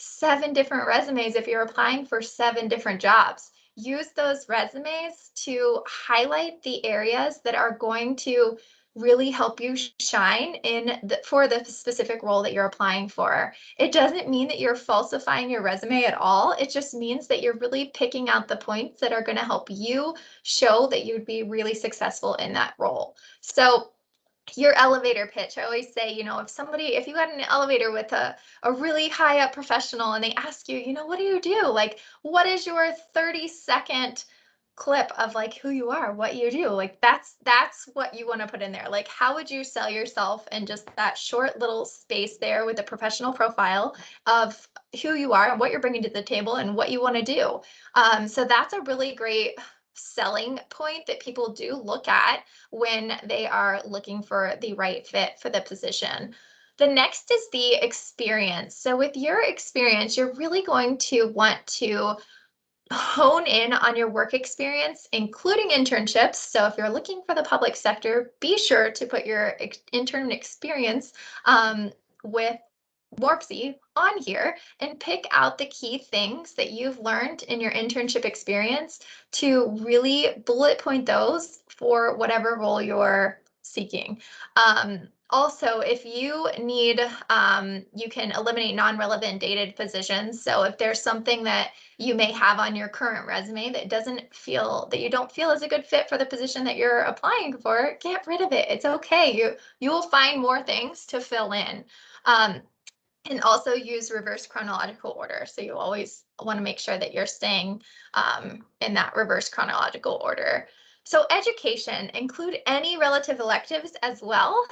7 different resumes if you're applying for 7 different jobs. Use those resumes to highlight the areas that are going to really help you shine for the specific role that you're applying for. It doesn't mean that you're falsifying your resume at all. It just means that you're really picking out the points that are going to help you show that you'd be really successful in that role. So your elevator pitch. I always say, if you got in an elevator with a really high up professional and they ask you, what do you do? Like, what is your 30-second clip of like who you are, what you do? Like that's what you want to put in there. Like, how would you sell yourself in just that short little space there with a professional profile of who you are and what you're bringing to the table and what you want to do? So that's a really great selling point that people do look at when they are looking for the right fit for the position. The next is the experience. So with your experience, you're really going to want to hone in on your work experience, including internships. So if you're looking for the public sector, be sure to put your intern experience with Warpsy on here and pick out the key things that you've learned in your internship experience to really bullet point those for whatever role you're seeking. Also, if you need, you can eliminate non-relevant dated positions. So if there's something that you may have on your current resume that you don't feel is a good fit for the position that you're applying for, get rid of it. It's okay. You will find more things to fill in. And also use reverse chronological order. So you always want to make sure that you're staying in that reverse chronological order. So education, include any relative electives as well.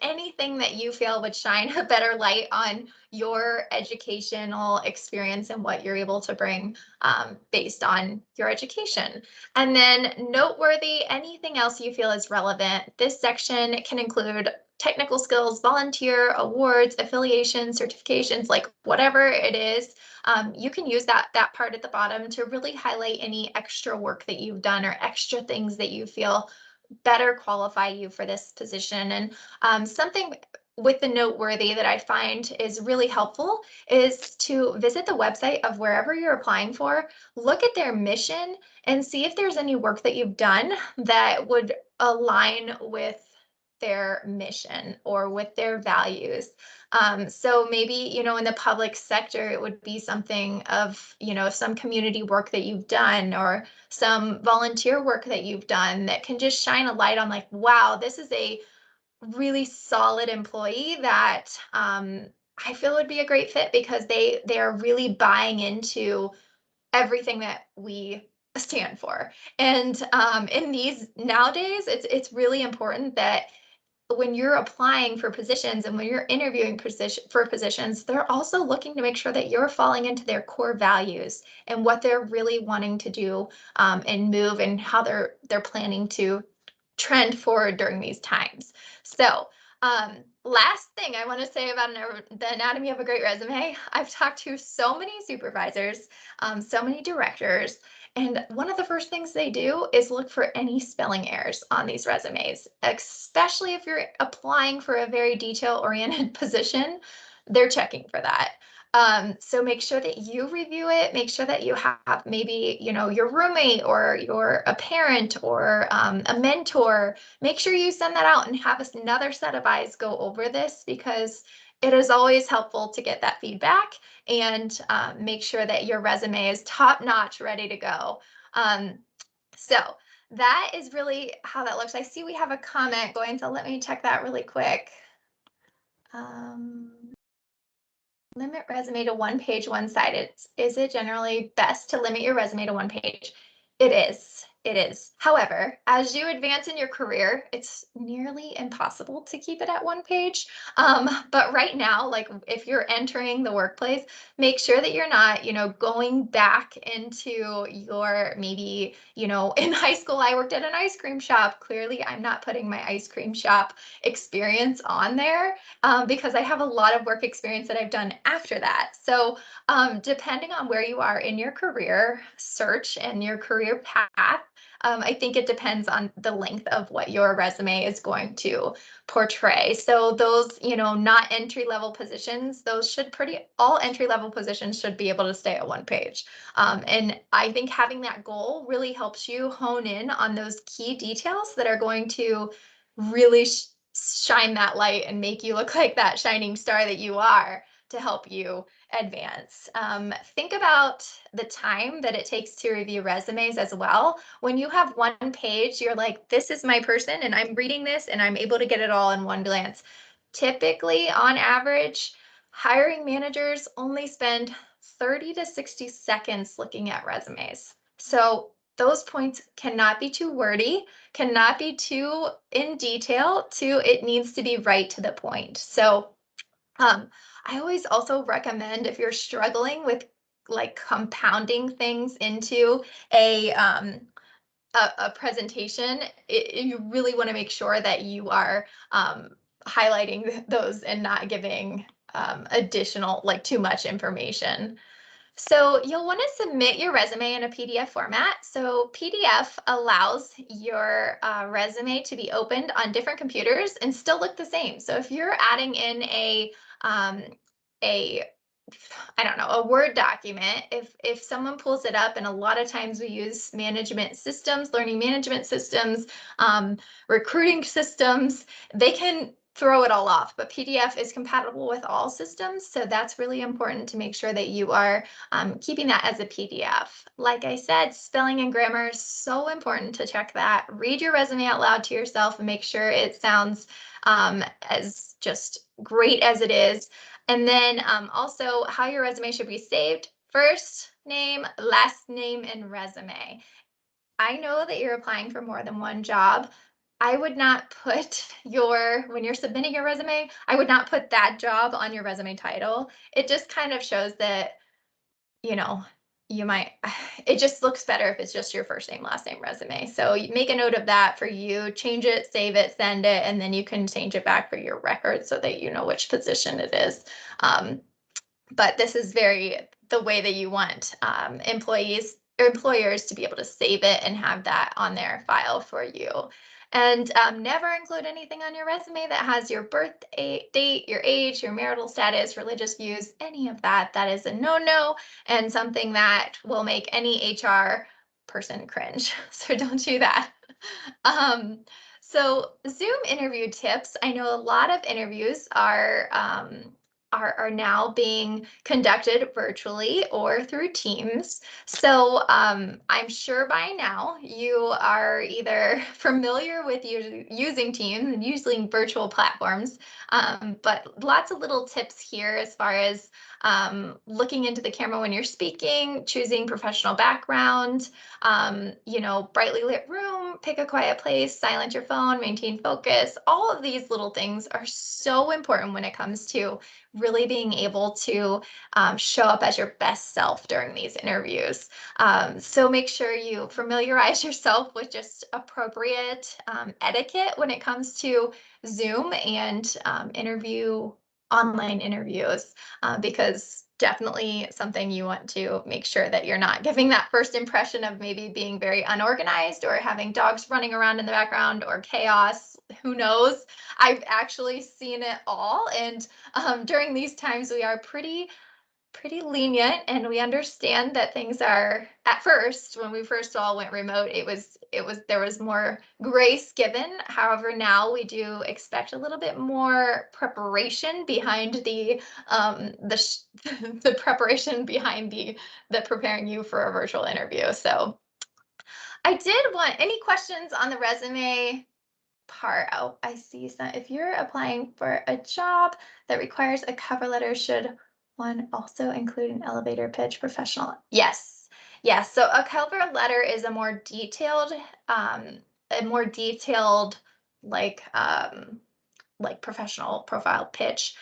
Anything that you feel would shine a better light on your educational experience and what you're able to bring based on your education. And then noteworthy, anything else you feel is relevant. This section can include technical skills, volunteer, awards, affiliations, certifications, like whatever it is. You can use that part at the bottom to really highlight any extra work that you've done or extra things that you feel better qualify you for this position. And something with the noteworthy that I find is really helpful is to visit the website of wherever you're applying for, look at their mission and see if there's any work that you've done that would align with their mission or with their values. So maybe, in the public sector, it would be something of, some community work that you've done or some volunteer work that you've done that can just shine a light on like, wow, this is a really solid employee that I feel would be a great fit because they are really buying into everything that we stand for. And in these nowadays, it's really important that when you're applying for positions and when you're interviewing for positions, they're also looking to make sure that you're falling into their core values and what they're really wanting to do and move and how they're planning to trend forward during these times. So last thing I want to say about the anatomy of a great resume, I've talked to so many supervisors, so many directors, and one of the first things they do is look for any spelling errors on these resumes, especially if you're applying for a very detail-oriented position, they're checking for that. So make sure that you review it, make sure that you have maybe, your roommate or a parent or a mentor, make sure you send that out and have another set of eyes go over this because it is always helpful to get that feedback and make sure that your resume is top notch, ready to go. So that is really how that looks. I see we have a comment going, so let me check that really quick. Limit resume to one page, one-sided. Is it generally best to limit your resume to one page? It is. It is. However, as you advance in your career, it's nearly impossible to keep it at one page. But right now, like if you're entering the workplace, make sure that you're not, going back into your maybe, in high school, I worked at an ice cream shop. Clearly, I'm not putting my ice cream shop experience on there because I have a lot of work experience that I've done after that. So depending on where you are in your career search and your career path, I think it depends on the length of what your resume is going to portray. So those, not entry level positions, all entry level positions should be able to stay at one page. And I think having that goal really helps you hone in on those key details that are going to really shine that light and make you look like that shining star that you are to help you advance. Think about the time that it takes to review resumes as well. When you have one page, you're like, this is my person, and I'm reading this and I'm able to get it all in one glance. Typically, on average, hiring managers only spend 30 to 60 seconds looking at resumes. So those points cannot be too wordy, cannot be too in detail, it needs to be right to the point. So I always also recommend, if you're struggling with like compounding things into a presentation, you really want to make sure that you are highlighting those and not giving additional, like too much information. So you'll want to submit your resume in a PDF format. So PDF allows your resume to be opened on different computers and still look the same. So if you're adding in um, a I don't know, a Word document, if someone pulls it up, and a lot of times we use management systems, learning management systems, recruiting systems, they can throw it all off, but PDF is compatible with all systems. So that's really important to make sure that you are keeping that as a PDF. Like I said, spelling and grammar is so important to check that. Read your resume out loud to yourself and make sure it sounds as just great as it is. And then also how your resume should be saved: first name, last name, and resume. I know that you're applying for more than one job. I would not put when you're submitting your resume, I would not put that job on your resume title. It just kind of shows that, you know, you might, it just looks better if it's just your first name, last name, resume. So you make a note of that for you, change it, save it, send it, and then you can change it back for your record so that you know which position it is. But this is the way that you want employees or employers to be able to save it and have that on their file for you. And never include anything on your resume that has your birth date, your age, your marital status, religious views, any of that. That is a no-no, and something that will make any HR person cringe. So don't do that. Um, so Zoom interview tips. I know a lot of interviews are now being conducted virtually or through Teams. So I'm sure by now you are either familiar with using Teams and using virtual platforms, but lots of little tips here as far as looking into the camera when you're speaking, choosing professional background, brightly lit room, pick a quiet place, silence your phone, maintain focus. All of these little things are so important when it comes to really being able to show up as your best self during these interviews. So make sure you familiarize yourself with just appropriate etiquette when it comes to Zoom and online interviews, because definitely something you want to make sure that you're not giving that first impression of maybe being very unorganized or having dogs running around in the background or chaos. Who knows? I've actually seen it all. And during these times, we are pretty lenient, and we understand that things are, at first, when we first all went remote, there was more grace given. However, now we do expect a little bit more preparation behind the the preparation behind the preparing you for a virtual interview. So I did want any questions on the resume part. Oh, I see. So if you're applying for a job that requires a cover letter, should one also include an elevator pitch professional? Yes. Yes. So a cover letter is a more detailed, um, a more detailed, like professional profile pitch.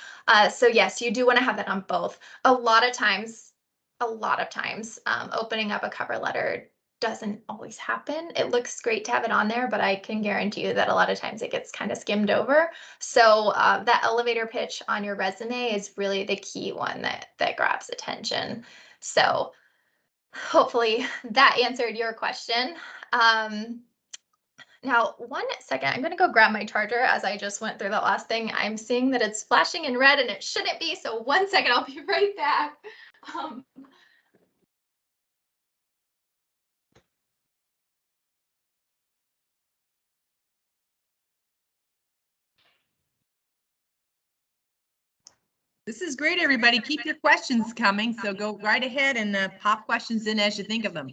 So yes, you do want to have that on both. A lot of times, opening up a cover letter doesn't always happen. It looks great to have it on there, but I can guarantee you that a lot of times it gets kind of skimmed over. So that elevator pitch on your resume is really the key one that grabs attention. So Hopefully that answered your question. Um, Now, one second, I'm going to go grab my charger as I just went through that last thing. I'm seeing that it's flashing in red and it shouldn't be. So one second, I'll be right back. Um, This is great, everybody. Keep your questions coming. So go right ahead and pop questions in as you think of them.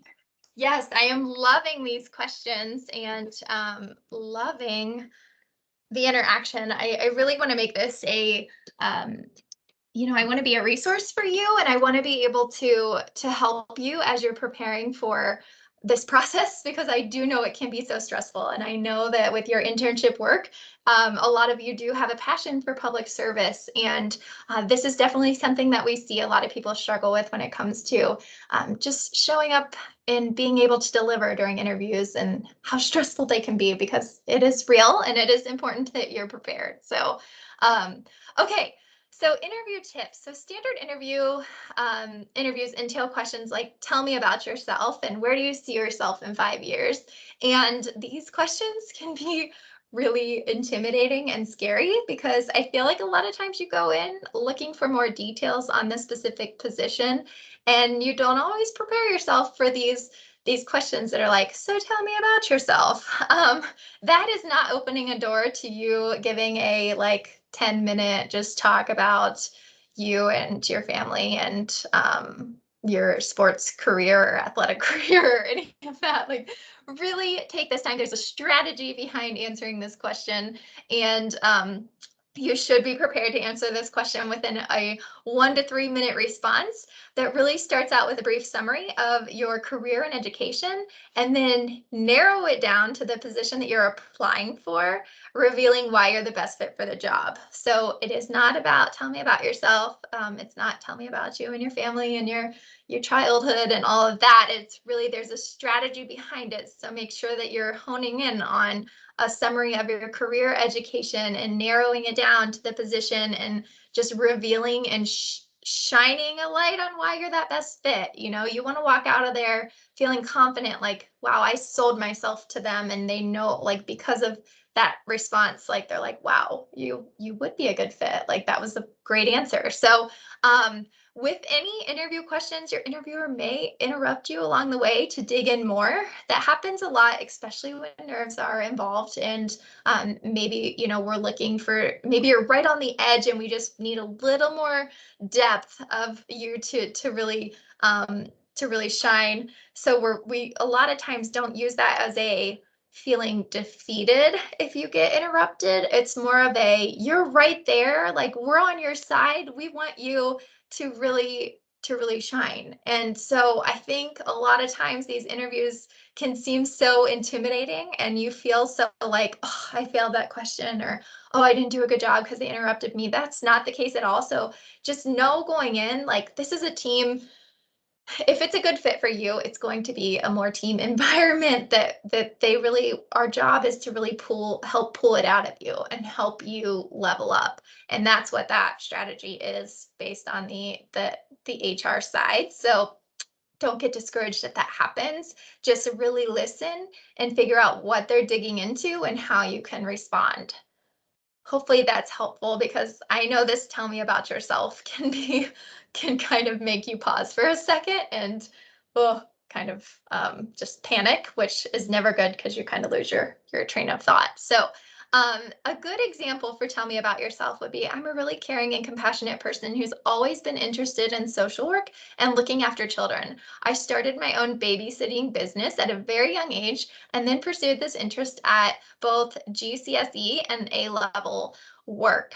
yes, I am loving these questions and loving the interaction. I really want to make this um, I want to be a resource for you, and I want to be able to help you as you're preparing for this process, because I do know it can be so stressful. And I know that with your internship work, a lot of you do have a passion for public service. And this is definitely something that we see a lot of people struggle with when it comes to just showing up and being able to deliver during interviews, and how stressful they can be, because it is real and it is important that you're prepared. So, okay. So interview tips. So standard interviews entail questions like, tell me about yourself and where do you see yourself in 5 years? And these questions can be really intimidating and scary, because I feel like a lot of times you go in looking for more details on the specific position, and you don't always prepare yourself for these questions that are like, so tell me about yourself. That is not opening a door to you giving a like 10-minute just talk about you and your family and your sports career or athletic career or any of that. Like, really take this time. There's a strategy behind answering this question, and you should be prepared to answer this question within a 1 to 3 minute response that really starts out with a brief summary of your career and education, and then narrow it down to the position that you're applying for, revealing why you're the best fit for the job. So it is not about tell me about yourself. It's not tell me about you and your family and your childhood and all of that. It's really, there's a strategy behind it. So make sure that you're honing in on a summary of your career, education, and narrowing it down to the position, and just revealing and shining a light on why you're that best fit. You want to walk out of there feeling confident, like, wow, I sold myself to them, and they know, like, because of that response, like, they're like, wow, you would be a good fit. Like, that was a great answer. So with any interview questions, your interviewer may interrupt you along the way to dig in more. That happens a lot, especially when nerves are involved. And maybe, we're looking for, maybe you're right on the edge and we just need a little more depth of you to really shine. So we a lot of times don't use that as a feeling defeated if you get interrupted. It's more of a, you're right there, like, we're on your side. We want you to really shine. And so I think a lot of times these interviews can seem so intimidating, and you feel so like, oh, I failed that question, or oh, I didn't do a good job because they interrupted me. That's not the case at all. So just know going in, like, this is a team. If it's a good fit for you, it's going to be a more team environment that they really, our job is to really help pull it out of you and help you level up. And that's what that strategy is based on the HR side. So don't get discouraged if that happens. Just really listen and figure out what they're digging into and how you can respond. Hopefully that's helpful, because I know this tell me about yourself can kind of make you pause for a second and kind of just panic, which is never good, because you kind of lose your train of thought. So a good example for tell me about yourself would be, I'm a really caring and compassionate person who's always been interested in social work and looking after children. I started my own babysitting business at a very young age, and then pursued this interest at both GCSE and A-level work.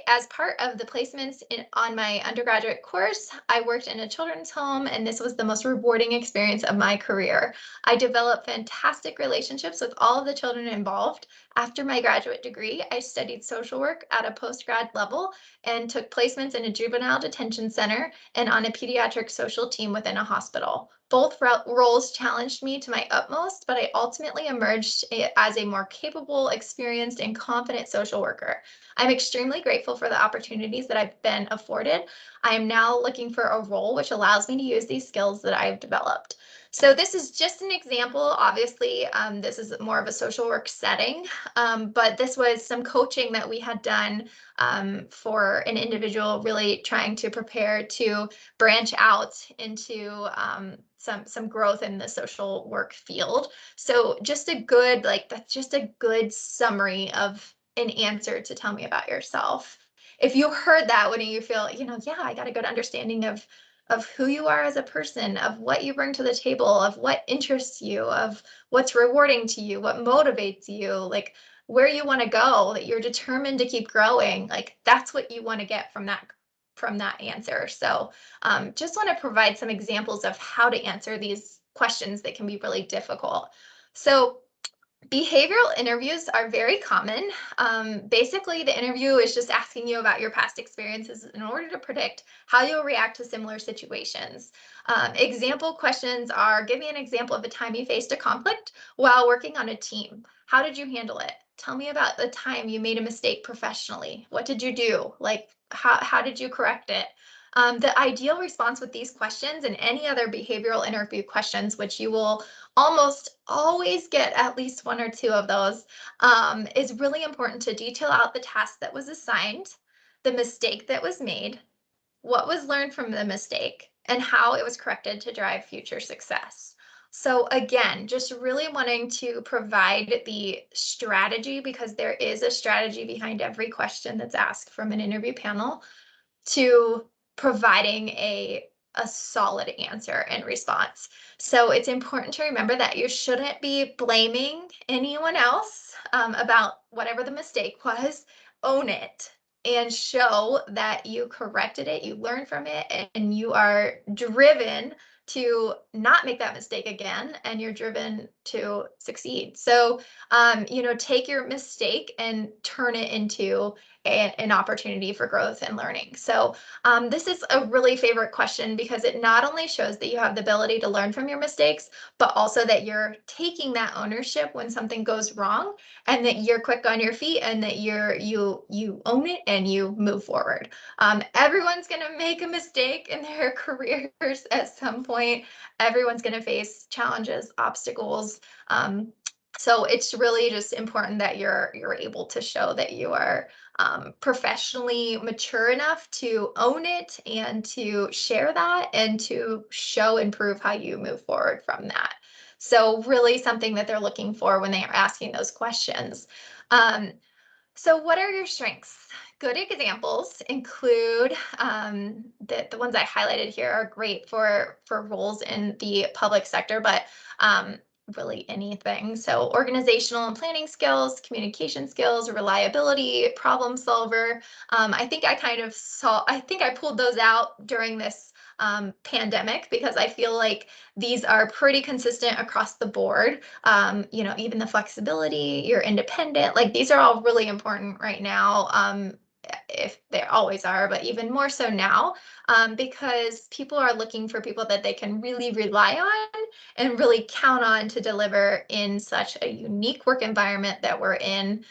As part of the placements on my undergraduate course, I worked in a children's home, and this was the most rewarding experience of my career. I developed fantastic relationships with all of the children involved, After my graduate degree, I studied social work at a postgrad level and took placements in a juvenile detention center and on a pediatric social team within a hospital. Both roles challenged me to my utmost, but I ultimately emerged as a more capable, experienced, and confident social worker. I'm extremely grateful for the opportunities that I've been afforded. I am now looking for a role which allows me to use these skills that I've developed. So this is just an example. Obviously, this is more of a social work setting, but this was some coaching that we had done for an individual really trying to prepare to branch out into some growth in the social work field. So just a good, like, that's just a good summary of an answer to tell me about yourself. If you heard that, wouldn't you feel, yeah, I got a good understanding of who you are as a person, of what you bring to the table, of what interests you, of what's rewarding to you, what motivates you, like where you want to go, that you're determined to keep growing. Like that's what you want to get from that answer. So just want to provide some examples of how to answer these questions that can be really difficult. So behavioral interviews are very common. Basically, the interview is just asking you about your past experiences in order to predict how you'll react to similar situations. Example questions are, give me an example of a time you faced a conflict while working on a team. How did you handle it? Tell me about the time you made a mistake professionally. What did you do? Like, how did you correct it? The ideal response with these questions and any other behavioral interview questions, which you will almost always get at least one or two of those, is really important to detail out the task that was assigned, the mistake that was made, what was learned from the mistake, and how it was corrected to drive future success. So again, just really wanting to provide the strategy, because there is a strategy behind every question that's asked from an interview panel, to providing a solid answer and response. So it's important to remember that you shouldn't be blaming anyone else about whatever the mistake was. Own it and show that you corrected it, you learned from it, and you are driven to not make that mistake again, and you're driven to succeed. So, take your mistake and turn it into an opportunity for growth and learning. So this is a really favorite question because it not only shows that you have the ability to learn from your mistakes, but also that you're taking that ownership when something goes wrong, and that you're quick on your feet, and that you own it and you move forward. Everyone's going to make a mistake in their careers at some point. Everyone's going to face challenges, obstacles. So it's really just important that you're able to show that you are professionally mature enough to own it and to share that and to show and prove how you move forward from that. So really something that they're looking for when they are asking those questions. So what are your strengths? Good examples include the ones I highlighted here are great for roles in the public sector, but really anything. So organizational and planning skills, communication skills, reliability, problem solver. I think I pulled those out during this pandemic, because I feel like these are pretty consistent across the board. Even the flexibility, you're independent, like these are all really important right now. If they always are, but even more so now, because people are looking for people that they can really rely on and really count on to deliver in such a unique work environment that we're in.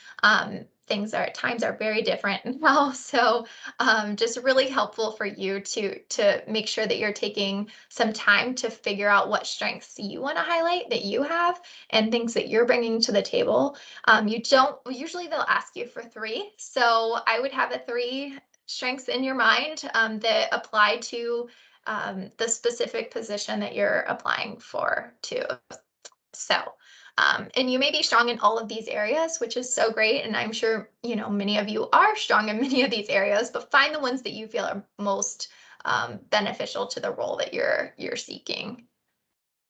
Times are very different now, so just really helpful for you to make sure that you're taking some time to figure out what strengths you want to highlight that you have and things that you're bringing to the table. Usually they'll ask you for 3, so I would have 3 strengths in your mind that apply to the specific position that you're applying for too. So, and you may be strong in all of these areas, which is so great. And I'm sure, many of you are strong in many of these areas, but find the ones that you feel are most beneficial to the role that you're seeking.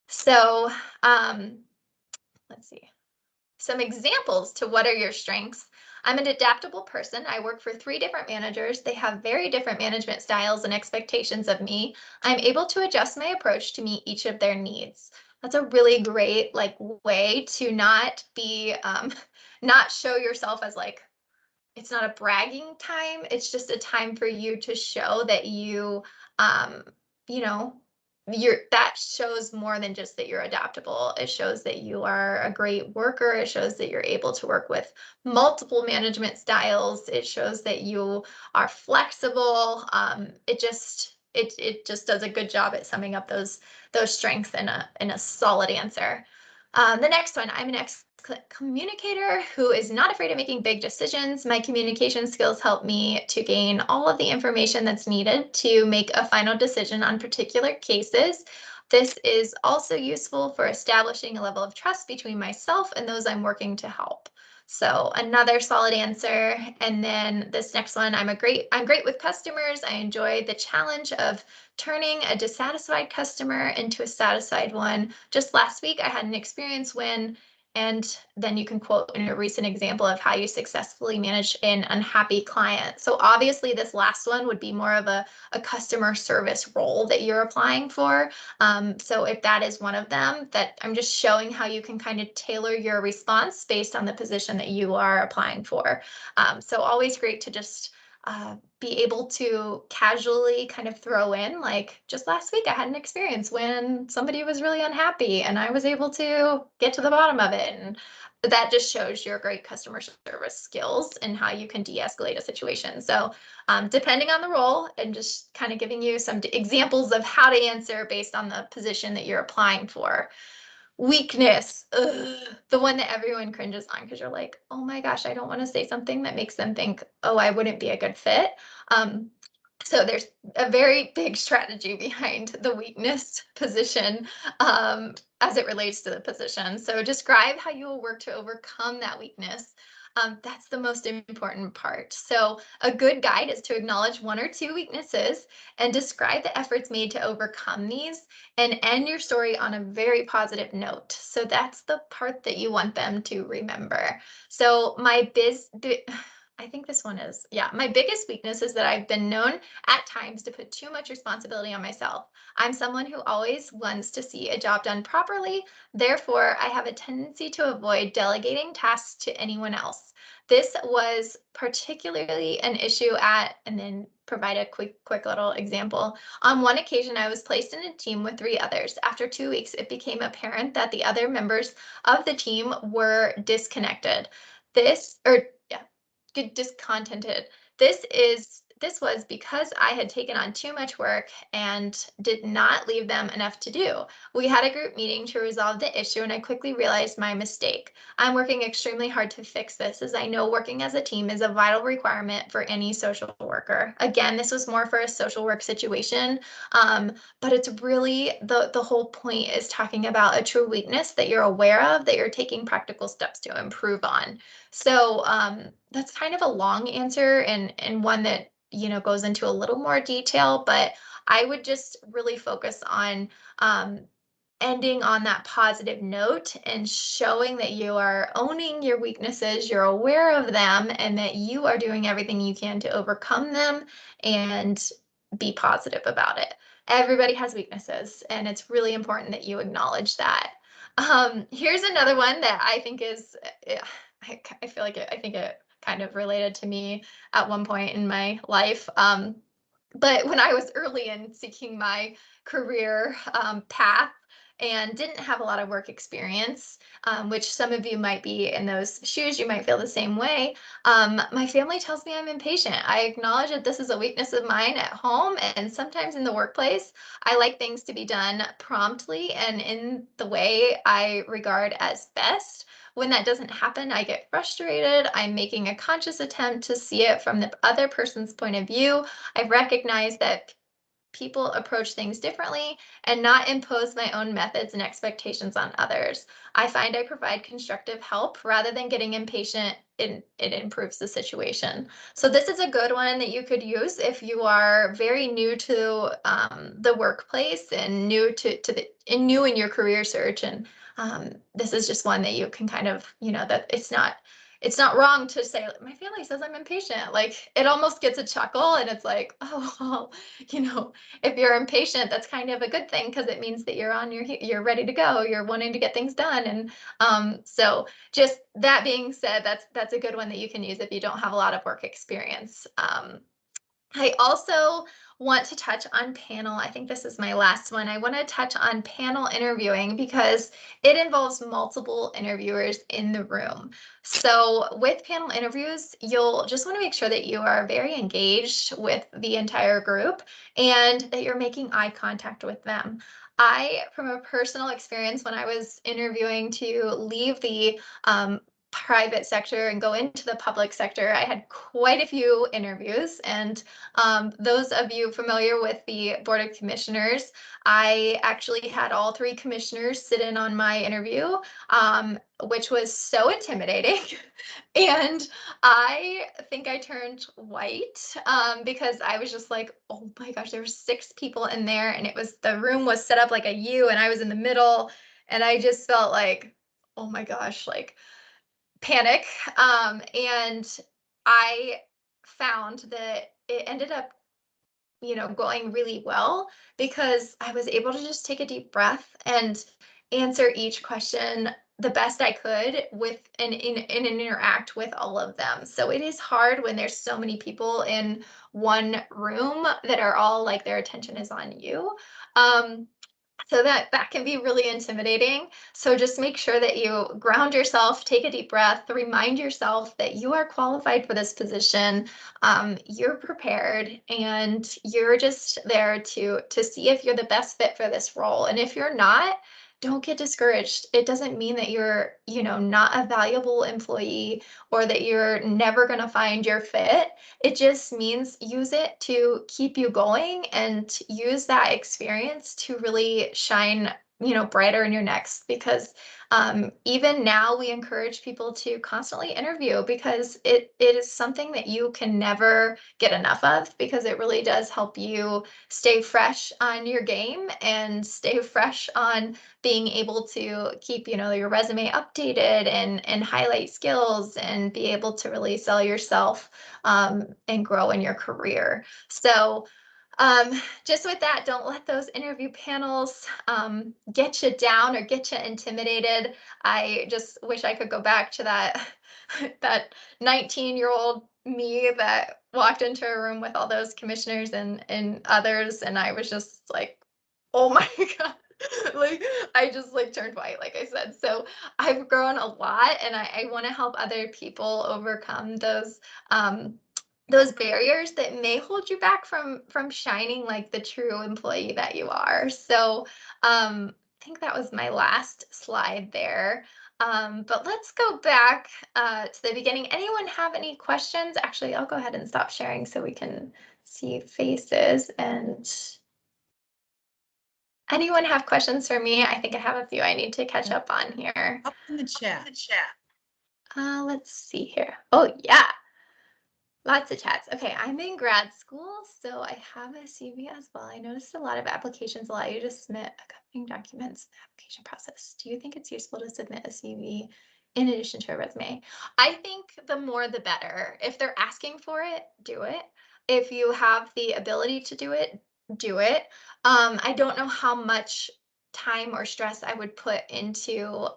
So, let's see. Some examples to what are your strengths. I'm an adaptable person. I work for 3 different managers. They have very different management styles and expectations of me. I'm able to adjust my approach to meet each of their needs. That's a really great like way to not be not show yourself as like it's not a bragging time. It's just a time for you to show that um, you know, that shows more than just that you're adaptable. It shows that you are a great worker. It shows that you're able to work with multiple management styles. It shows that you are flexible. It just does a good job at summing up those strengths in a solid answer. The next one, I'm an communicator who is not afraid of making big decisions. My communication skills help me to gain all of the information that's needed to make a final decision on particular cases. This is also useful for establishing a level of trust between myself and those I'm working to help. So another solid answer. And then this next one, I'm great with customers. I enjoy the challenge of turning a dissatisfied customer into a satisfied one. Just last week, I had an experience when, and then you can quote in a recent example of how you successfully manage an unhappy client. So obviously this last one would be more of a customer service role that you're applying for. So if that is one of them, that I'm just showing how you can kind of tailor your response based on the position that you are applying for. So always great to just be able to casually kind of throw in, like, just last week I had an experience when somebody was really unhappy and I was able to get to the bottom of it. And that just shows your great customer service skills and how you can de-escalate a situation. So depending on the role, and just kind of giving you some examples of how to answer based on the position that you're applying for. Weakness, the one that everyone cringes on because you're like, oh my gosh, I don't want to say something that makes them think, oh, I wouldn't be a good fit. So there's a very big strategy behind the weakness position as it relates to the position. So describe how you will work to overcome that weakness. That's the most important part. So a good guide is to acknowledge 1 or 2 weaknesses and describe the efforts made to overcome these and end your story on a very positive note. So that's the part that you want them to remember. So I think this one is, yeah, my biggest weakness is that I've been known at times to put too much responsibility on myself. I'm someone who always wants to see a job done properly. Therefore, I have a tendency to avoid delegating tasks to anyone else. This was particularly an issue and then provide a quick little example. On one occasion, I was placed in a team with 3 others. After 2 weeks, it became apparent that the other members of the team were disconnected. This, or yeah, discontented. This was because I had taken on too much work and did not leave them enough to do. We had a group meeting to resolve the issue, and I quickly realized my mistake. I'm working extremely hard to fix this, as I know working as a team is a vital requirement for any social worker. Again, this was more for a social work situation, but it's really the whole point is talking about a true weakness that you're aware of, that you're taking practical steps to improve on. So that's kind of a long answer and one that goes into a little more detail, but I would just really focus on ending on that positive note and showing that you are owning your weaknesses, you're aware of them, and that you are doing everything you can to overcome them and be positive about it. Everybody has weaknesses, and it's really important that you acknowledge that. Here's another one that I think is, I feel like I think it kind of related to me at one point in my life. But when I was early in seeking my career path and didn't have a lot of work experience, which some of you might be in those shoes, you might feel the same way. My family tells me I'm impatient. I acknowledge that this is a weakness of mine at home and sometimes in the workplace. I like things to be done promptly and in the way I regard as best. When that doesn't happen, I get frustrated. I'm making a conscious attempt to see it from the other person's point of view. I've recognized that people approach things differently and not impose my own methods and expectations on others. I find I provide constructive help rather than getting impatient. It improves the situation. So this is a good one that you could use if you are very new to the workplace and new new in your career search. And this is just one that you can kind of, that it's not wrong to say, my family says I'm impatient. Like it almost gets a chuckle and it's like, oh, well, if you're impatient, that's kind of a good thing because it means that you're ready to go. You're wanting to get things done. And so just that being said, that's a good one that you can use if you don't have a lot of work experience. I also want to touch on panel. I think this is my last one. I want to touch on panel interviewing because it involves multiple interviewers in the room. So with panel interviews, you'll just want to make sure that you are very engaged with the entire group and that you're making eye contact with them. From a personal experience, when I was interviewing to leave the private sector and go into the public sector, I had quite a few interviews. And those of you familiar with the Board of Commissioners, I actually had all three commissioners sit in on my interview, which was so intimidating. And I think I turned white because I was just like, oh my gosh, there were 6 people in there, and the room was set up like a U, and I was in the middle, and I just felt like, oh my gosh, like panic. And I found that it ended up, going really well because I was able to just take a deep breath and answer each question the best I could and interact with all of them. So it is hard when there's so many people in one room that are all like their attention is on you. So that can be really intimidating. So just make sure that you ground yourself, take a deep breath, remind yourself that you are qualified for this position. You're prepared, and you're just there to see if you're the best fit for this role. And if you're not, don't get discouraged. It doesn't mean that you're, not a valuable employee or that you're never going to find your fit. It just means use it to keep you going and use that experience to really shine, brighter in your next, because even now we encourage people to constantly interview because it is something that you can never get enough of, because it really does help you stay fresh on your game and stay fresh on being able to keep, your resume updated and highlight skills and be able to really sell yourself and grow in your career. So just with that, don't let those interview panels get you down or get you intimidated. I just wish I could go back to that that 19-year-old me that walked into a room with all those commissioners and others, and I was just like, oh my God. Like I just like turned white, like I said. So I've grown a lot, and I want to help other people overcome those barriers that may hold you back from shining like the true employee that you are. So I think that was my last slide there. But let's go back to the beginning. Anyone have any questions? Actually, I'll go ahead and stop sharing so we can see faces. And anyone have questions for me? I think I have a few I need to catch up on here. Up in the chat. Let's see here. Oh, yeah. Lots of chats. Okay, I'm in grad school, so I have a CV as well. I noticed a lot of applications allow you to submit accompanying documents in the application process. Do you think it's useful to submit a CV in addition to a resume? I think the more the better. If they're asking for it, do it. If you have the ability to do it, do it. I don't know how much time or stress I would put into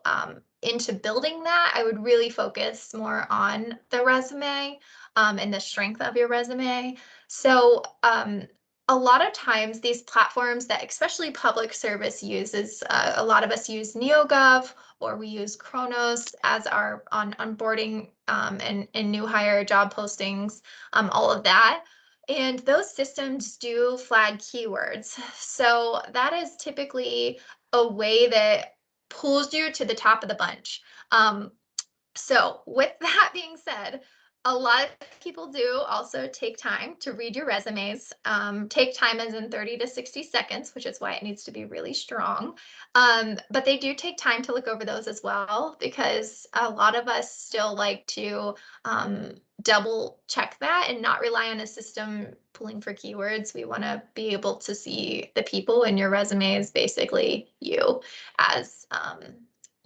building that. I would really focus more on the resume and the strength of your resume. So a lot of times these platforms that especially public service uses, a lot of us use NeoGov or we use Kronos as our onboarding and new hire job postings, all of that. And those systems do flag keywords. So that is typically a way that pulls you to the top of the bunch. So with that being said, a lot of people do also take time to read your resumes. Take time as in 30 to 60 seconds, which is why it needs to be really strong. But they do take time to look over those as well, because a lot of us still like to double check that and not rely on a system pulling for keywords. We want to be able to see the people, and your resume is basically you as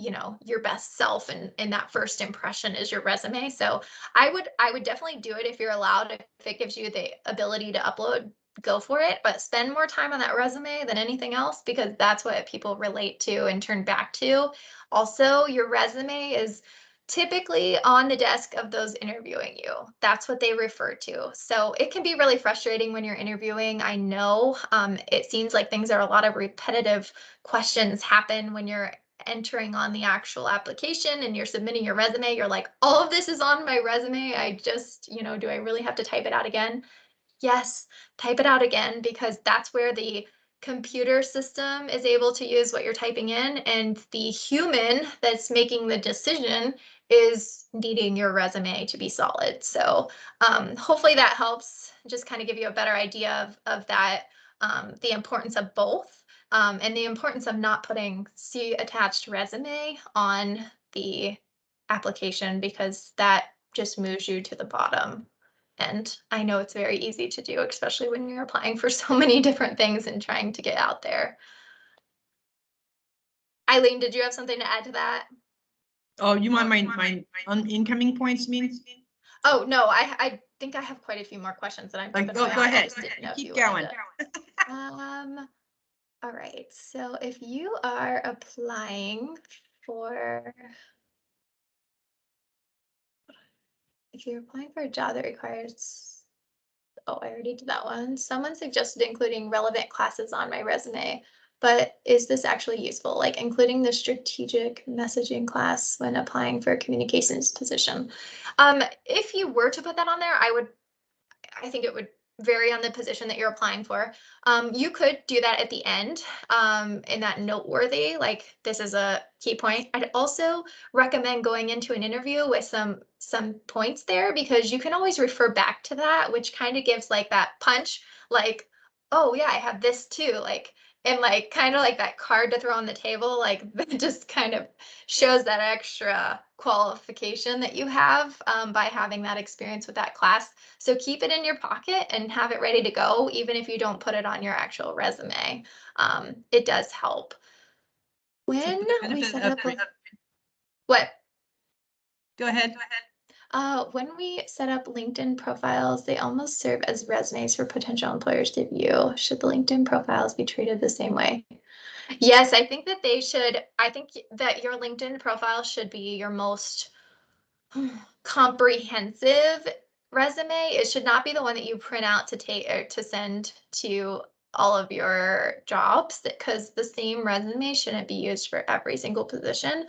your best self, and that first impression is your resume. So I would definitely do it if you're allowed. If it gives you the ability to upload, go for it, but spend more time on that resume than anything else, because that's what people relate to and turn back to. Also, your resume is typically on the desk of those interviewing you. That's what they refer to. So it can be really frustrating when you're interviewing. I know it seems like things are a lot of repetitive questions happen when you're entering on the actual application and you're submitting your resume. You're like, all of this is on my resume. I just, do I really have to type it out again? Yes, type it out again, because that's where the computer system is able to use what you're typing in, and the human that's making the decision is needing your resume to be solid. So hopefully that helps just kind of give you a better idea of that, the importance of both, and the importance of not putting "see attached resume" on the application, because that just moves you to the bottom. And I know it's very easy to do, especially when you're applying for so many different things and trying to get out there. Eileen, did you have something to add to that? Oh, you want my incoming points, you mean? Oh, no, I think I have quite a few more questions that I'm Like, jumping go around. I ahead. just didn't know if Keep you going. wanted to. All right. So if you are applying for, if you're applying for a job that requires, oh, I already did that one. Someone suggested including relevant classes on my resume, but is this actually useful? Like including the strategic messaging class when applying for a communications position. If you were to put that on there, I think it would vary on the position that you're applying for. You could do that at the end, in that noteworthy, like this is a key point. I'd also recommend going into an interview with some points there, because you can always refer back to that, which kind of gives like that punch, like, oh yeah, I have this too, like, and like kind of like that card to throw on the table, like that just kind of shows that extra qualification that you have, by having that experience with that class. So keep it in your pocket and have it ready to go, even if you don't put it on your actual resume. It does help. When we set up what? Go ahead. When we set up LinkedIn profiles, they almost serve as resumes for potential employers to view. Should the LinkedIn profiles be treated the same way? Yes, I think that they should. I think that your LinkedIn profile should be your most comprehensive resume. It should not be the one that you print out to take or to send to all of your jobs, because the same resume shouldn't be used for every single position.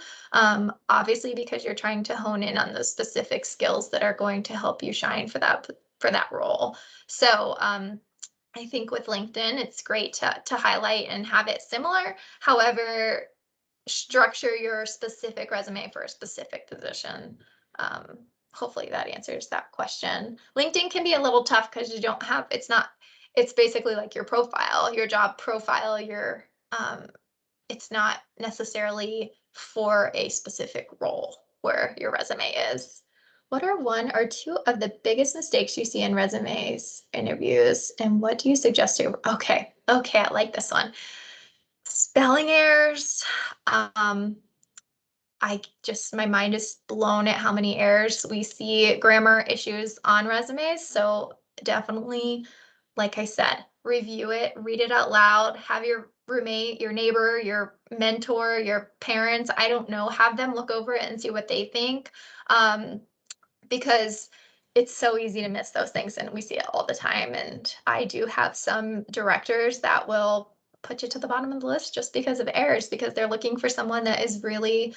Obviously, because you're trying to hone in on the specific skills that are going to help you shine for that role. So I think with LinkedIn, it's great to highlight and have it similar. However, structure your specific resume for a specific position. Um, Hopefully that answers that question. LinkedIn can be a little tough because you don't have, it's basically like your profile, your job profile, it's not necessarily for a specific role where your resume is. What are one or two of the biggest mistakes you see in resumes, interviews, and what do you suggest to? Okay, I like this one. Spelling errors. My mind is blown at how many errors we see, grammar issues on resumes. So definitely, like I said, review it, read it out loud, have your roommate, your neighbor, your mentor, your parents, I don't know, have them look over it and see what they think. Because it's so easy to miss those things, and we see it all the time. And I do have some directors that will put you to the bottom of the list just because of errors, because they're looking for someone that is really,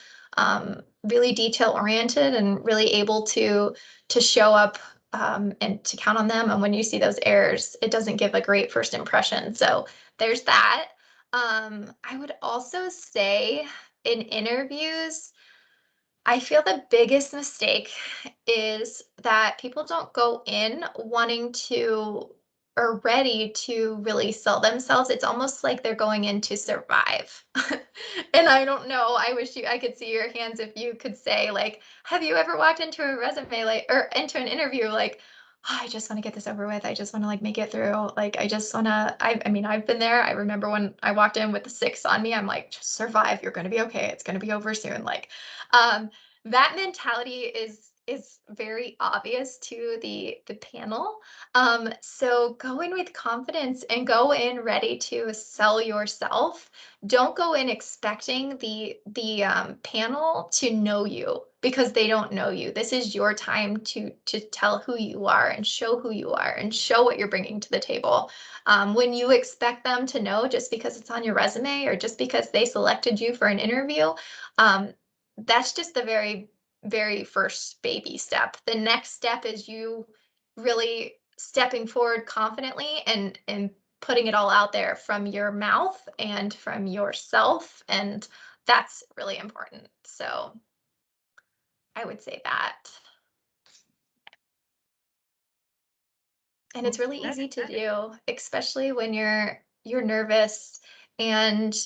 really detail oriented and really able to show up, and to count on them. And when you see those errors, it doesn't give a great first impression. So there's that. I would also say in interviews, I feel the biggest mistake is that people don't go in wanting to or ready to really sell themselves. It's almost like they're going in to survive. And I don't know, I could see your hands if you could say, like, have you ever walked into a resume like or into an interview like, I just want to get this over with. I just want to like make it through. Like I just want to, I mean, I've been there. I remember when I walked in with the 6 on me, I'm like, just survive. You're going to be okay. It's going to be over soon. Like, um, that mentality is very obvious to the panel. So go in with confidence and go in ready to sell yourself. Don't go in expecting the panel to know you because they don't know you. This is your time to tell who you are and show who you are and show what you're bringing to the table. When you expect them to know just because it's on your resume or just because they selected you for an interview, um, that's just the very first baby step. The next step is you really stepping forward confidently and putting it all out there from your mouth and from yourself, and that's really important. So I would say that. And it's really easy to do, especially when you're nervous and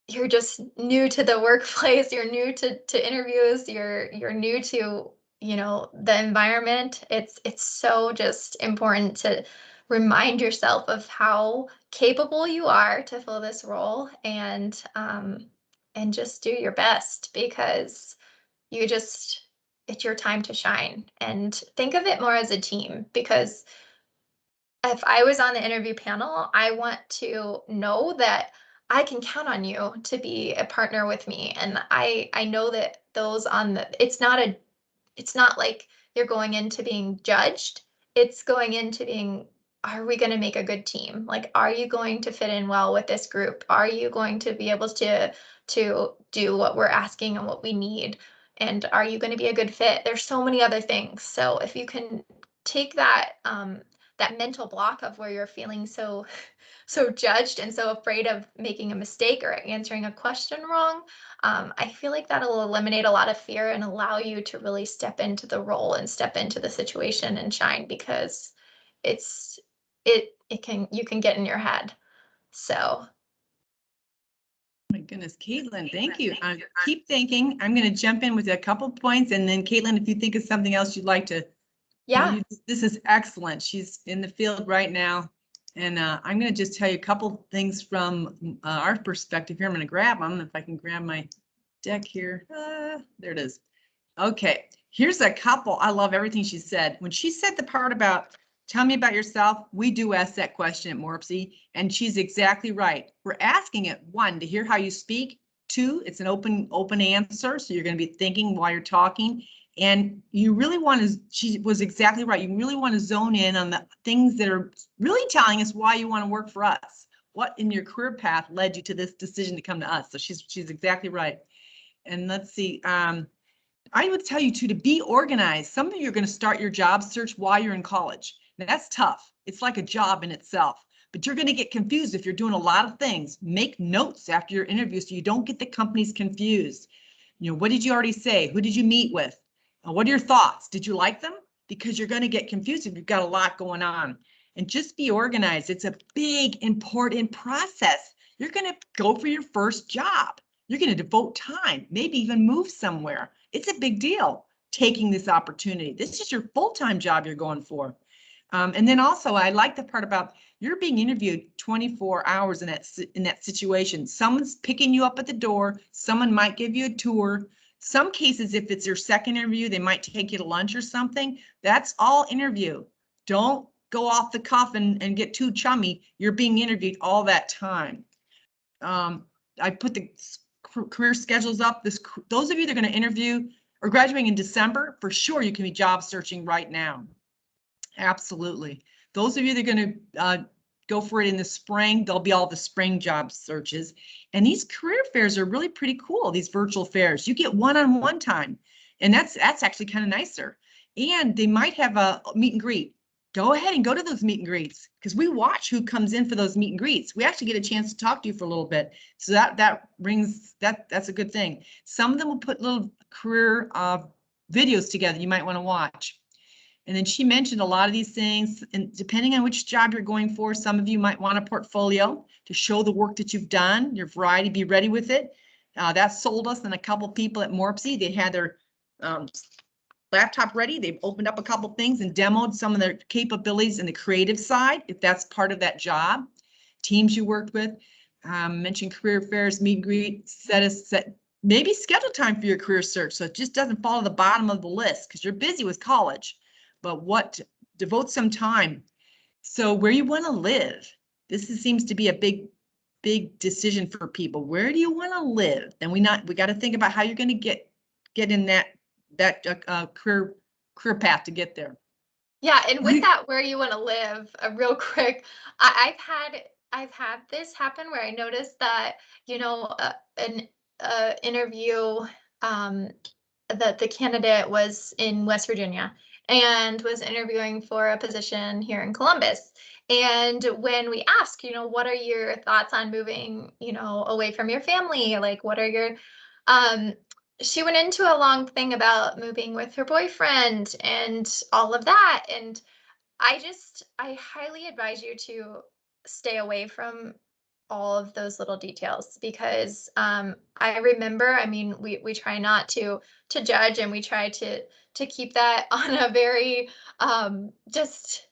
you're just new to the workplace, you're new to interviews, you're new to, you know, the environment. It's so just important to remind yourself of how capable you are to fill this role and just do your best because you just it's your time to shine. And think of it more as a team because if I was on the interview panel, I want to know that I can count on you to be a partner with me. And I know that those on the it's not like you're going into being judged. It's going into being, are we going to make a good team? Like, are you going to fit in well with this group? Are you going to be able to do what we're asking and what we need? And are you going to be a good fit? There's so many other things. So if you can take that mental block of where you're feeling so judged and so afraid of making a mistake or answering a question wrong, I feel like that'll eliminate a lot of fear and allow you to really step into the role and step into the situation and shine because it's it can you can get in your head. So My goodness, Caitlin, thank you. Keep thinking. I'm going to jump in with a couple points, and then Caitlin, if you think of something else you'd like to, yeah. this is excellent. She's in the field right now, and I'm going to just tell you a couple things from our perspective here. I'm going to grab them if I can grab my deck here. There it is. Okay, here's a couple. I love everything she said. When she said the part about tell me about yourself, we do ask that question at Morpsey, and she's exactly right. We're asking it, 1, to hear how you speak. 2, it's an open answer, so you're going to be thinking while you're talking. And you really want to, she was exactly right. You really want to zone in on the things that are really telling us why you want to work for us. What in your career path led you to this decision to come to us? So she's exactly right. And let's see. I would tell you too, to be organized. Some of you are going to start your job search while you're in college. Now, that's tough. It's like a job in itself, but you're going to get confused if you're doing a lot of things. Make notes after your interview so you don't get the companies confused. You know, what did you already say? Who did you meet with? What are your thoughts? Did you like them? Because you're going to get confused if you've got a lot going on. And just be organized. It's a big, important process. You're going to go for your first job. You're going to devote time, maybe even move somewhere. It's a big deal taking this opportunity. This is your full-time job you're going for. And then also, I like the part about you're being interviewed 24 hours in that situation. Someone's picking you up at the door. Someone might give you a tour. Some cases, if it's your second interview, they might take you to lunch or something. That's all interview. Don't go off the cuff and get too chummy. You're being interviewed all that time. I put the career schedules up. Those of you that are going to interview or graduating in December, for sure you can be job searching right now. Absolutely. Those of you that are going to go for it in the spring, there'll be all the spring job searches. And these career fairs are really pretty cool, these virtual fairs. You get one-on-one time, and that's actually kind of nicer. And they might have a meet and greet. Go ahead and go to those meet and greets because we watch who comes in for those meet and greets. We actually get a chance to talk to you for a little bit. So that's a good thing. Some of them will put little career videos together you might want to watch. And then she mentioned a lot of these things, and depending on which job you're going for, some of you might want a portfolio to show the work that you've done, your variety, be ready with it. That sold us and a couple people at Morpsey. They had their laptop ready. They've opened up a couple things and demoed some of their capabilities in the creative side, if that's part of that job. Teams you worked with, mentioned career fairs, meet and greet, set maybe schedule time for your career search so it just doesn't fall to the bottom of the list because you're busy with college. But devote some time. So where you want to live, seems to be a big decision for people. Where do you want to live? Then we got to think about how you're going to get in that career path to get there. Yeah, and with that, where you want to live, real quick, I've had this happen where I noticed that, an interview, that the candidate was in West Virginia and was interviewing for a position here in Columbus. And when we ask, what are your thoughts on moving, away from your family? Like, what are your, um, she went into a long thing about moving with her boyfriend and all of that. And I highly advise you to stay away from all of those little details because I remember, I mean, we try not to judge and we try to keep that on a very just,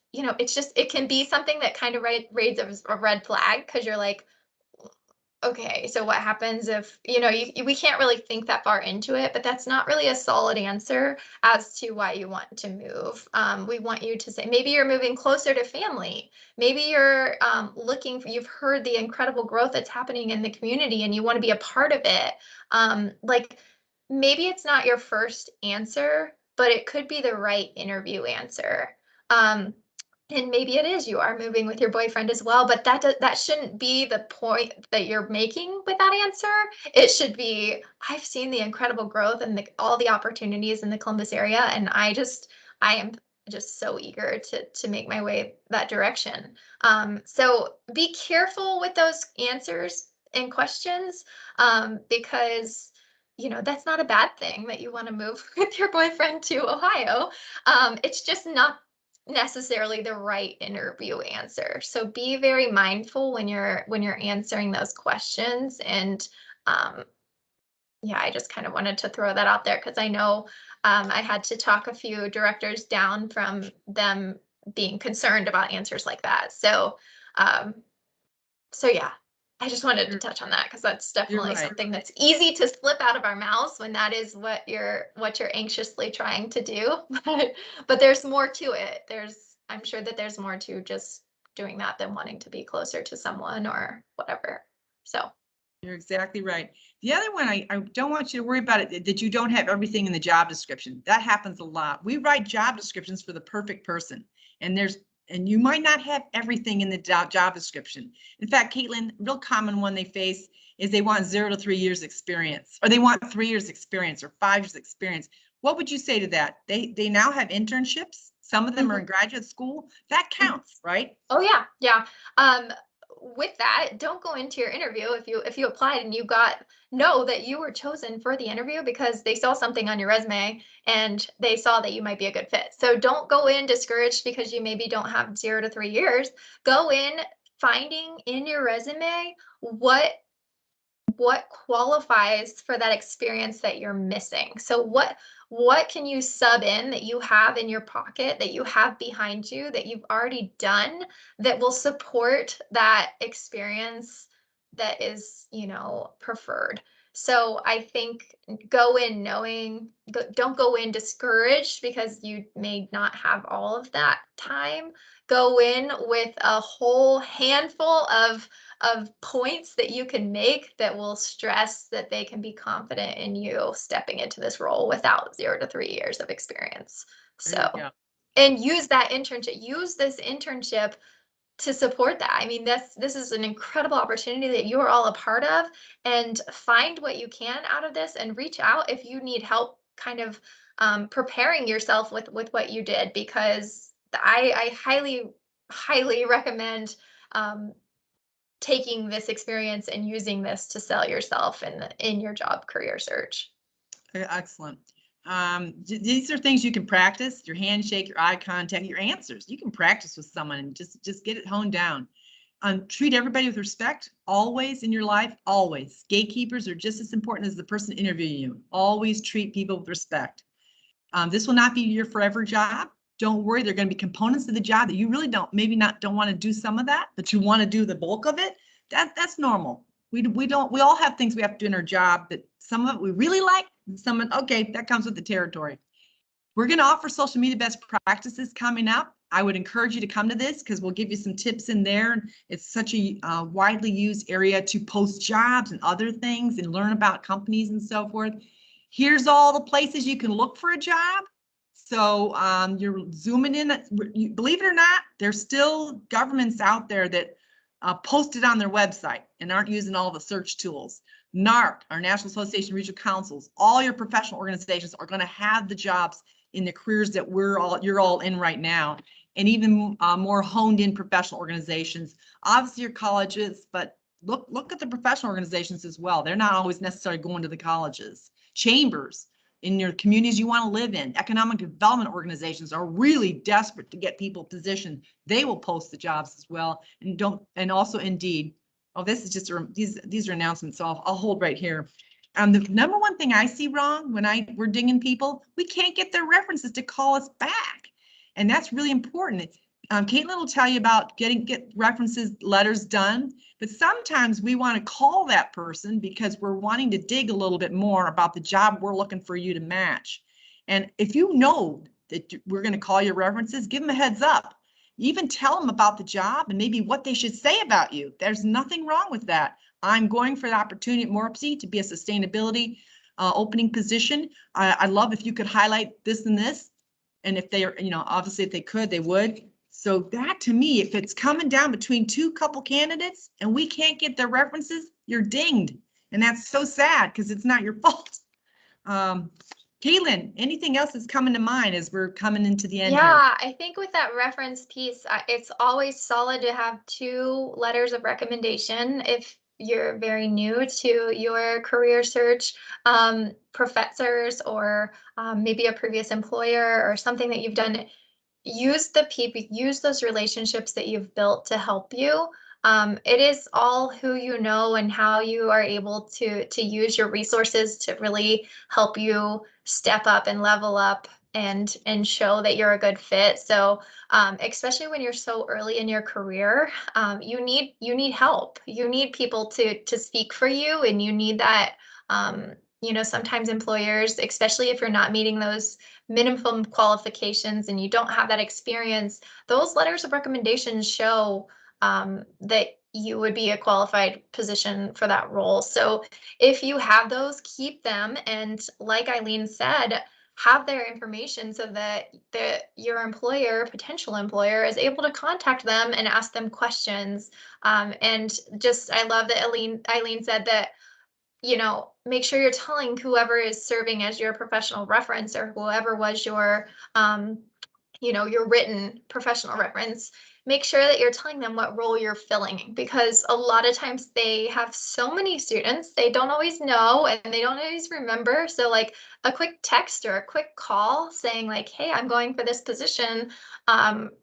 it can be something that kind of raises a red flag because you're like, okay, so what happens if, we can't really think that far into it, but that's not really a solid answer as to why you want to move. We want you to say, maybe you're moving closer to family. Maybe you're you've heard the incredible growth that's happening in the community and you want to be a part of it. Like maybe it's not your first answer, but it could be the right interview answer. And maybe it is you are moving with your boyfriend as well, but that shouldn't be the point that you're making with that answer. It should be, I've seen the incredible growth and all the opportunities in the Columbus area, and I am just so eager to make my way that direction. So be careful with those answers and questions, because that's not a bad thing that you want to move with your boyfriend to Ohio. It's just not necessarily the right interview answer. So be very mindful when you're answering those questions. And yeah, I just kind of wanted to throw that out there because I know I had to talk a few directors down from them being concerned about answers like that. So yeah, I just wanted to touch on that because that's definitely right. something that's easy to slip out of our mouths when that is what you're anxiously trying to do. But there's more to it. I'm sure that there's more to just doing that than wanting to be closer to someone or whatever. So You're exactly right. The other one, I don't want you to worry about it, that you don't have everything in the job description. That happens a lot. We write job descriptions for the perfect person. And you might not have everything in the job description. In fact, Caitlin, real common one they face is they want 0 to 3 years experience, or they want 3 years experience or 5 years experience. What would you say to that? They now have internships. Some of them are in graduate school. That counts, right? Oh yeah. With that, don't go into your interview if you applied and know that you were chosen for the interview because they saw something on your resume and they saw that you might be a good fit. So don't go in discouraged because you maybe don't have 0 to 3 years. Go in finding in your resume what qualifies for that experience that you're missing. So what can you sub in that you have in your pocket, that you have behind you, that you've already done that will support that experience that is, preferred. So I think go in knowing, don't go in discouraged because you may not have all of that time. Go in with a whole handful of points that you can make that will stress that they can be confident in you stepping into this role without 0 to 3 years of experience. So, and use this internship to support that. I mean, this is an incredible opportunity that you are all a part of, and find what you can out of this and reach out if you need help kind of preparing yourself with what you did, because I highly recommend taking this experience and using this to sell yourself in your job career search. Excellent. These are things you can practice: your handshake, your eye contact, your answers. You can practice with someone and just get it honed down. Treat everybody with respect always in your life. Always. Gatekeepers are just as important as the person interviewing you. Always treat people with respect. This will not be your forever job. Don't worry, there are going to be components of the job that you really don't want to do some of that, but you want to do the bulk of it. That's normal. We all have things we have to do in our job that some of it we really like, and some of it, okay, that comes with the territory. We're going to offer social media best practices coming up. I would encourage you to come to this because we'll give you some tips in there. It's such a widely used area to post jobs and other things and learn about companies and so forth. Here's all the places you can look for a job. So you're zooming in. Believe it or not, there's still governments out there that post it on their website and aren't using all the search tools. NARC, our National Association of Regional Councils, all your professional organizations are going to have the jobs in the careers that you're all in right now, and even more honed in professional organizations. Obviously your colleges, but look at the professional organizations as well. They're not always necessarily going to the colleges. Chambers in your communities you want to live in, economic development organizations are really desperate to get people positioned. They will post the jobs as well, and also Indeed. Oh, this is just these are announcements, so I'll hold right here. The number one thing I see wrong when we're dinging people, we can't get their references to call us back. And that's really important. Caitlin will tell you about get references letters done, but sometimes we want to call that person because we're wanting to dig a little bit more about the job we're looking for you to match. And if you know that we're going to call your references, give them a heads up. Even tell them about the job and maybe what they should say about you. There's nothing wrong with that. I'm going for the opportunity at Morpsey to be a sustainability opening position. I love if you could highlight this and this. And if they are, obviously if they could, they would. So that to me, if it's coming down between two couple candidates and we can't get their references, you're dinged. And that's so sad because it's not your fault. Caitlin, anything else that's coming to mind as we're coming into the end here? Yeah, I think with that reference piece, it's always solid to have 2 letters of recommendation if you're very new to your career search, professors or maybe a previous employer or something that you've done. Use the people, use those relationships that you've built to help you. It is all who you know and how you are able to use your resources to really help you step up and level up and show that you're a good fit. So especially when you're so early in your career, you need help. You need people to speak for you, and you need that. Sometimes employers, especially if you're not meeting those minimum qualifications and you don't have that experience, those letters of recommendation show that you would be a qualified position for that role. So if you have those, keep them. And like Eileen said, have their information so that your potential employer, is able to contact them and ask them questions. And just, I love that Eileen said that, make sure you're telling whoever is serving as your professional reference or whoever was your written professional reference, make sure that you're telling them what role you're filling, because a lot of times they have so many students, they don't always know and they don't always remember. So like a quick text or a quick call saying like, hey, I'm going for this position.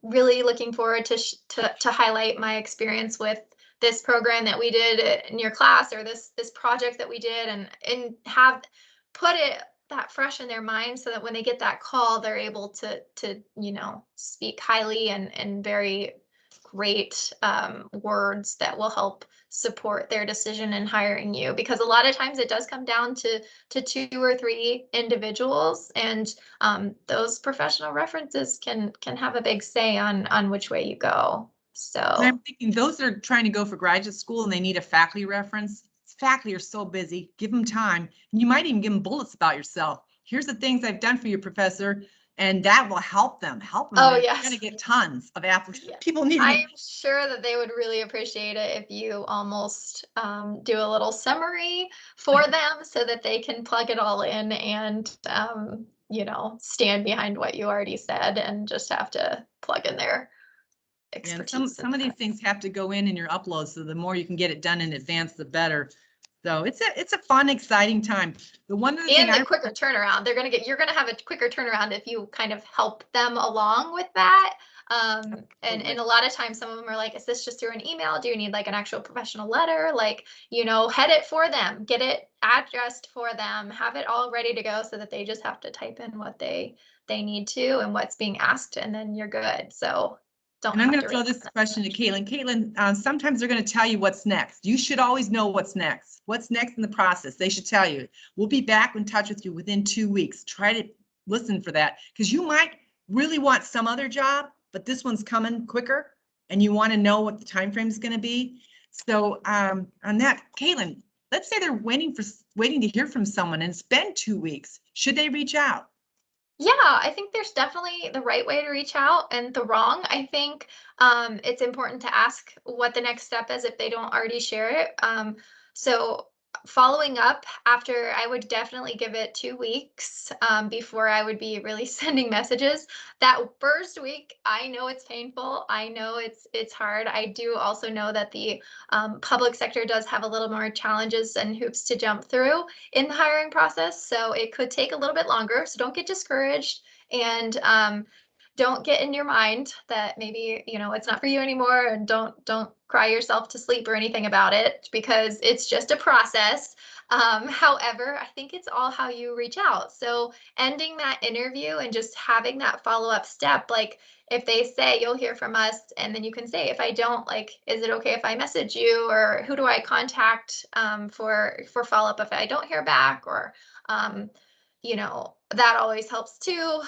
Really looking forward to highlight my experience with this program that we did in your class, or this project that we did, and have put it that fresh in their mind so that when they get that call, they're able to speak highly and very great words that will help support their decision in hiring you. Because a lot of times it does come down to 2 or 3 individuals, and those professional references can have a big say on which way you go. So I'm thinking those that are trying to go for graduate school and they need a faculty reference. Faculty are so busy. Give them time. And you might even give them bullets about yourself. Here's the things I've done for you, professor, and that will help them. Oh, You're yes. going to get tons of applicants. Yeah. People need. I'm sure that they would really appreciate it if you almost do a little summary for them so that they can plug it all in and stand behind what you already said and just have to plug in their expertise. And some of these things have to go in your upload, so the more you can get it done in advance, the better. So it's a fun, exciting time. The one other thing, the quicker turnaround, you're gonna have a quicker turnaround if you kind of help them along with that. And a lot of times some of them are like, is this just through an email? Do you need like an actual professional letter? Like, head it for them, get it addressed for them, have it all ready to go so that they just have to type in what they need to and what's being asked, and then you're good. So don't And I'm have going to to throw really. this question to Caitlin. Caitlin, sometimes they're going to tell you what's next. You should always know what's next. What's next in the process? They should tell you. We'll be back in touch with you within 2 weeks. Try to listen for that, because you might really want some other job, but this one's coming quicker and you want to know what the time frame is going to be. So on that, Caitlin, let's say they're waiting to hear from someone and it's been 2 weeks. Should they reach out? Yeah, I think there's definitely the right way to reach out and the wrong. I think it's important to ask what the next step is if they don't already share it. So following up after, I would definitely give it 2 weeks before I would be really sending messages. That first week, I know it's painful. I know it's hard. I do also know that the public sector does have a little more challenges and hoops to jump through in the hiring process. So it could take a little bit longer. So don't get discouraged, and don't get in your mind that maybe, it's not for you anymore, and don't cry yourself to sleep or anything about it, because it's just a process. However, I think it's all how you reach out. So ending that interview and just having that follow-up step, like if they say you'll hear from us, and then you can say, if I don't, like, is it okay if I message you, or who do I contact for follow-up if I don't hear back, or that always helps too.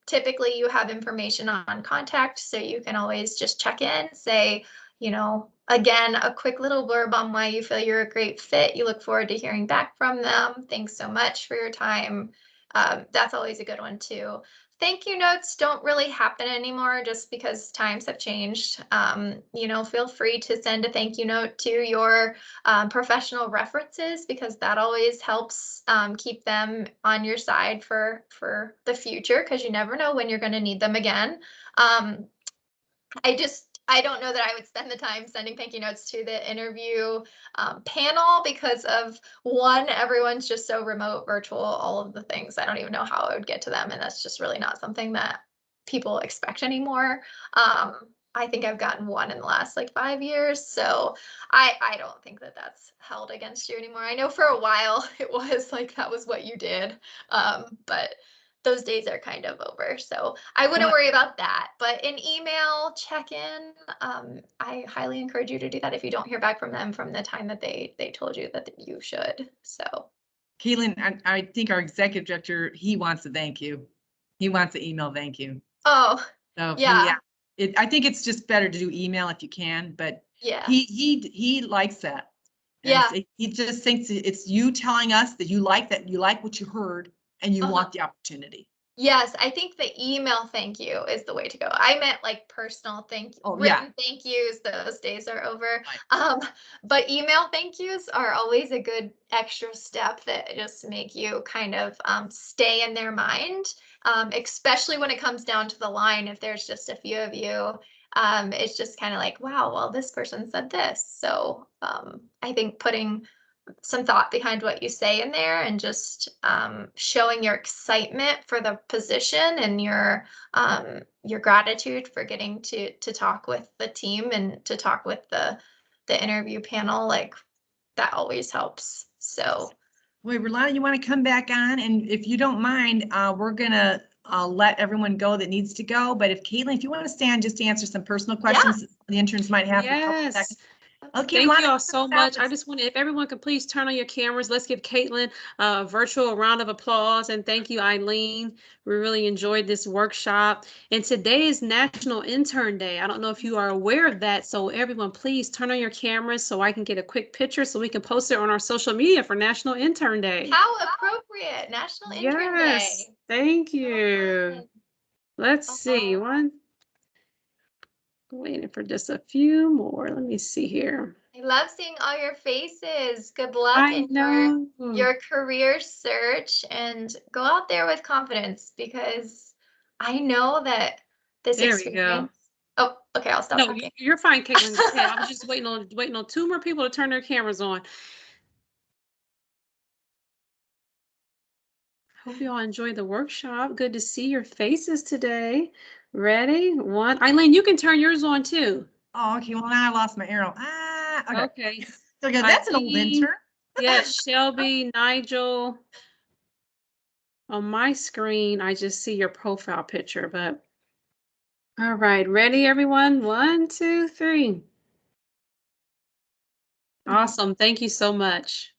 Typically you have information on contact, so you can always just check in, say, again, a quick little blurb on why you feel you're a great fit. You look forward to hearing back from them. Thanks so much for your time. That's always a good one too. Thank you notes don't really happen anymore just because times have changed. Feel free to send a thank you note to your professional references, because that always helps keep them on your side for the future, because you never know when you're going to need them again. I don't know that I would spend the time sending thank you notes to the interview panel, because of one, everyone's just so remote, virtual, all of the things. I don't even know how I would get to them, and that's just really not something that people expect anymore. I think I've gotten one in the last like 5 years, so I don't think that that's held against you anymore. I know for a while it was like that was what you did, but those days are kind of over. So I wouldn't worry about that. But an email check-in, I highly encourage you to do that if you don't hear back from them from the time that they told you that you should. So Caitlin, I think our executive director, he wants to thank you. He wants to email thank you. Oh, So yeah. I think it's just better to do email if you can, but Yeah. he likes that. And Yeah. he just thinks it's you telling us that you like what you heard and you want the opportunity. Yes, I think the email thank you is the way to go. I meant like personal written thank yous. Those days are over. Right. But email thank yous are always a good extra step that just make you kind of stay in their mind, especially when it comes down to the line. If there's just a few of you, it's just kind of like, wow, well, this person said this. So I think putting some thought behind what you say in there, and just showing your excitement for the position and your gratitude for getting to talk with the team and to talk with the interview panel, like that always helps. So wait, Rolanda, you want to come back on? And if you don't mind, we're gonna let everyone go that needs to go. But if Caitlin, if you want to stand just to answer some personal questions the interns might have for a couple seconds. Okay, Thank Rolanda, you all so much. I just want to, if everyone could please turn on your cameras, let's give Caitlin a virtual round of applause. And thank you, Eileen. We really enjoyed this workshop. And today is National Intern Day. I don't know if you are aware of that. So everyone, please turn on your cameras so I can get a quick picture so we can post it on our social media for National Intern Day. How appropriate. National Intern Day. Thank you. Let's see. Waiting for just a few more. Let me see here. I love seeing all your faces. Good luck in your career search, and go out there with confidence, because I know that this experience. Oh, okay, I'll stop talking. You're fine, Caitlin. I was just waiting on 2 more people to turn their cameras on. Hope you all enjoyed the workshop. Good to see your faces today. Ready? One. Eileen, you can turn yours on too. Oh, okay. Well, now I lost my arrow. Okay. Okay. Okay, that's an old Eileen, intern. yes, Shelby, Nigel. On my screen, I just see your profile picture, but all right, ready, everyone? 1, 2, 3. Awesome. Thank you so much.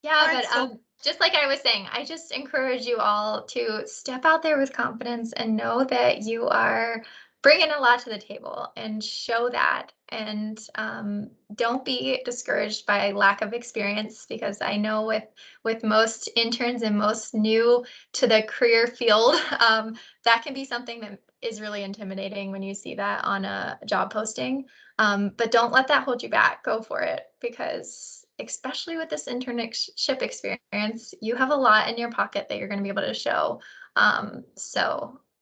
Yeah, Alright, but so just like I was saying, I just encourage you all to step out there with confidence and know that you are bringing a lot to the table and show that. And don't be discouraged by lack of experience, because I know with most interns and most new to the career field, that can be something that is really intimidating when you see that on a job posting. But don't let that hold you back. Go for it, because especially with this internship experience, you have a lot in your pocket that you're going to be able to show.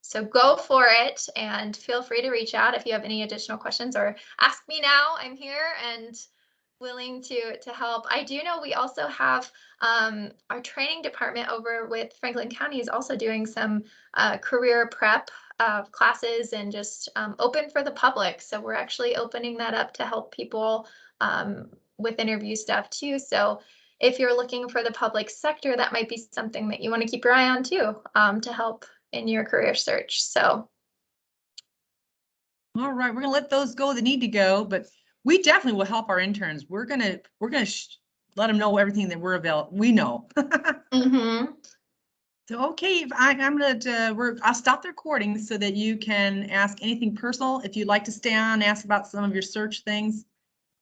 So go for it, and feel free to reach out if you have any additional questions, or ask me now. I'm here and willing to help. I do know we also have our training department over with Franklin County is also doing some career prep classes, and just open for the public. So we're actually opening that up to help people with interview stuff too. So if you're looking for the public sector, that might be something that you want to keep your eye on too, to help in your career search. So. all right, we're gonna let those go that need to go, but we definitely will help our interns. We're gonna let them know everything that we know. Mm-hmm. So, okay, I'm gonna I'll stop the recording so that you can ask anything personal. If you'd like to stay on and ask about some of your search things,